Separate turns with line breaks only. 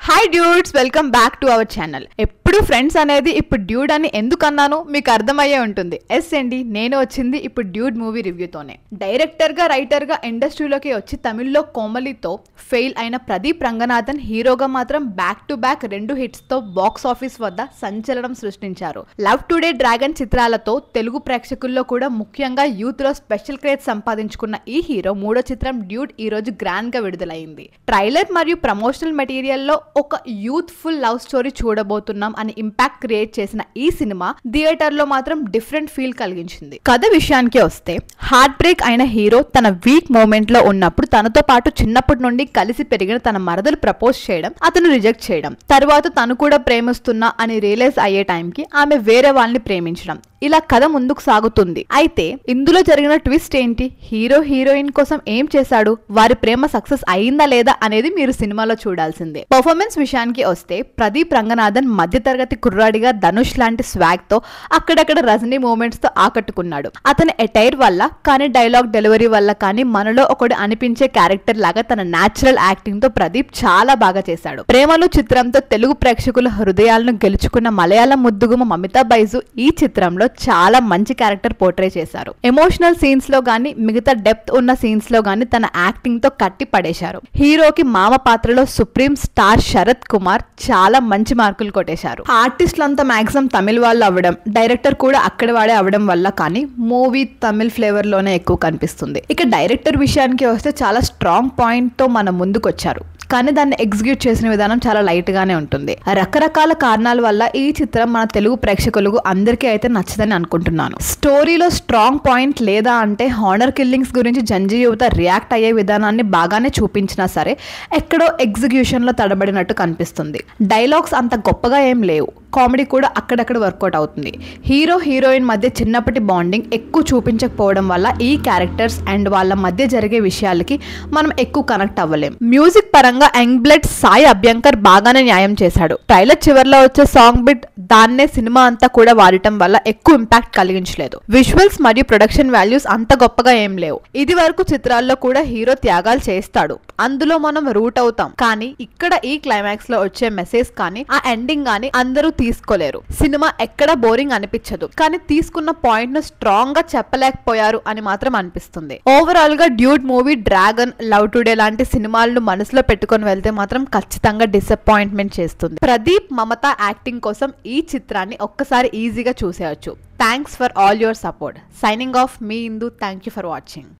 Hi dudes, welcome back to our channel. ఎప్పుడు friends అనేది ఇప్పుడు డ్యూడ్ అని ఎందుకు అన్నాను మీకు అర్థమయ్యే ఉంటుంది. ఎస్ అండి, నేను వచ్చింది ఇప్పుడు డ్యూడ్ మూవీ రివ్యూతోనే. డైరెక్టర్ గా రైటర్ గా ఇండస్ట్రీలోకి వచ్చి తమిళ్లో కోమలితో ఫెయిల్ అయిన ప్రదీప్ రంగనాథన్ హీరోగా మాత్రం బ్యాక్ టు బ్యాక్ 2 హిట్స్ తో బాక్స్ ఆఫీస్ వద్ద సంచలనం సృష్టించారు. లవ్ టుడే డ్రాగన్ చిత్రాలతో తెలుగు ప్రేక్షకుల్లో కూడా ముఖ్యంగా యూత్ లో స్పెషల్ క్రేజ్ సంపాదించుకున్న ఈ హీరో మూడో చిత్రం డ్యూడ్ ఈ రోజు గ్రాండ్ గా విడుదలైంది. ట్రైలర్ మరియు ప్రమోషనల్ మెటీరియల్ లో ఒక యూత్ఫుల్ లవ్ స్టోరీ చూడబోతున్నాం అని ఇంపాక్ట్ క్రియేట్ చేసిన ఈ సినిమా థియేటర్ లో మాత్రం డిఫరెంట్ ఫీల్ కలిగించింది. కథ విషయానికి వస్తే, హార్ట్ బ్రేక్ అయిన హీరో తన వీక్ మూమెంట్ లో ఉన్నప్పుడు తనతో పాటు చిన్నప్పటి నుండి కలిసి పెరిగిన తన మరదలు ప్రపోజ్ చేయడం, అతను రిజెక్ట్ చేయడం, తర్వాత తను కూడా ప్రేమిస్తున్నా అని రియలైజ్ అయ్యే టైంకి ఆమె వేరే వాళ్ళని ప్రేమించడం, ఇలా కథ ముందుకు సాగుతుంది. అయితే ఇందులో జరిగిన ట్విస్ట్ ఏంటి, హీరో హీరోయిన్ కోసం ఏం చేశాడు, వారి ప్రేమ సక్సెస్ అయిందా లేదా అనేది మీరు సినిమాలో చూడాల్సిందే. పర్ఫార్మెన్స్ విషయానికి వస్తే, ప్రదీప్ రంగనాథన్ మధ్యతరగతి కుర్రాడిగా ధనుష్ లాంటి స్వాగ్ తో అక్కడక్కడ రజనీ మూమెంట్స్ తో ఆకట్టుకున్నాడు. అతని ఎటైర్ వల్ల కానీ, డైలాగ్ డెలివరీ వల్ల కానీ మనలో ఒకటి అనిపించే క్యారెక్టర్ లాగా తన నేచురల్ యాక్టింగ్ తో ప్రదీప్ చాలా బాగా చేశాడు. ప్రేమలు చిత్రంతో తెలుగు ప్రేక్షకుల హృదయాలను గెలుచుకున్న మలయాళం ముద్దుగుమ మమితా బైజు ఈ చిత్రంలో చాలా మంచి క్యారెక్టర్ పోర్ట్రే చేశారు. ఎమోషనల్ సీన్స్ లో గానీ, మిగతా డెప్త్ ఉన్న సీన్స్ లో గానీ తన యాక్టింగ్ తో కట్టి పడేశారు. హీరోకి మామ పాత్రలో సుప్రీం స్టార్ శరత్ కుమార్ చాలా మంచి మార్కులు కొట్టేశారు. ఆర్టిస్టులంతా మాక్సిమం తమిళ వాళ్ళు అవ్వడం, డైరెక్టర్ కూడా అక్కడ వాడే అవ్వడం వల్ల కానీ మూవీ తమిళ్ ఫ్లేవర్ లోనే ఎక్కువ కనిపిస్తుంది. ఇక డైరెక్టర్ విషయానికి వస్తే చాలా స్ట్రాంగ్ పాయింట్ తో మన ముందుకు వచ్చారు, కానీ దాన్ని ఎగ్జిక్యూట్ చేసిన విధానం చాలా లైట్ గానే ఉంటుంది. రకరకాల కారణాల వల్ల ఈ చిత్రం మన తెలుగు ప్రేక్షకులకు అందరికీ అయితే నచ్చదని అనుకుంటున్నాను. స్టోరీలో స్ట్రాంగ్ పాయింట్ లేదా అంటే హానర్ కిల్లింగ్స్ గురించి జంజీ యువత రియాక్ట్ అయ్యే విధానాన్ని బాగానే చూపించినా సరే ఎక్కడో ఎగ్జిక్యూషన్ లో తడబడినట్టు కనిపిస్తుంది. డైలాగ్స్ అంత గొప్పగా ఏం లేవు, కామెడీ కూడా అక్కడక్కడ వర్కౌట్ అవుతుంది. హీరో హీరోయిన్ మధ్య చిన్నప్పటి బాండింగ్ ఎక్కువ చూపించకపోవడం వల్ల ఈ క్యారెక్టర్స్ అండ్ వాళ్ళ మధ్య జరిగే విషయాలకి మనం ఎక్కువ కనెక్ట్ అవ్వలేం. మ్యూజిక్ పరంగా యంగ్ బ్లడ్ సాయి అభ్యంకర్ బాగానే న్యాయం చేశాడు. ట్రైలర్ చివరిలో వచ్చే సాంగ్ బిట్ దాన్నే సినిమా అంతా కూడా వాడటం వల్ల ఎక్కువ ఇంపాక్ట్ కలిగించలేదు. విజువల్స్ మరియు ప్రొడక్షన్ వాల్యూస్ అంత గొప్పగా ఏం లేవు. ఇది వరకు చిత్రాల్లో కూడా హీరో త్యాగాలు చేస్తాడు, అందులో మనం రూట్ అవుతాం. కానీ ఇక్కడ ఈ క్లైమాక్స్ లో వచ్చే మెసేజ్ కానీ, ఆ ఎండింగ్ కానీ అందరూ తీసుకోలేరు. సినిమా ఎక్కడ బోరింగ్ అనిపించదు, కానీ తీసుకున్న పాయింట్ ను స్ట్రాంగ్ గా చెప్పలేకపోయారు అని మాత్రం అనిపిస్తుంది. ఓవరాల్ గా dude movie dragon, love today లాంటి సినిమాలను మనసులో పెట్టుకొని వెళ్తే మాత్రం ఖచ్చితంగా డిసప్పాయింట్మెంట్ చేస్తుంది. ప్రదీప్ మమత యాక్టింగ్ కోసం ఈ చిత్రాన్ని ఒక్కసారి ఈజీగా చూసేయచ్చు. Thanks for all your support. Signing off మీ Indu. Thank you for watching.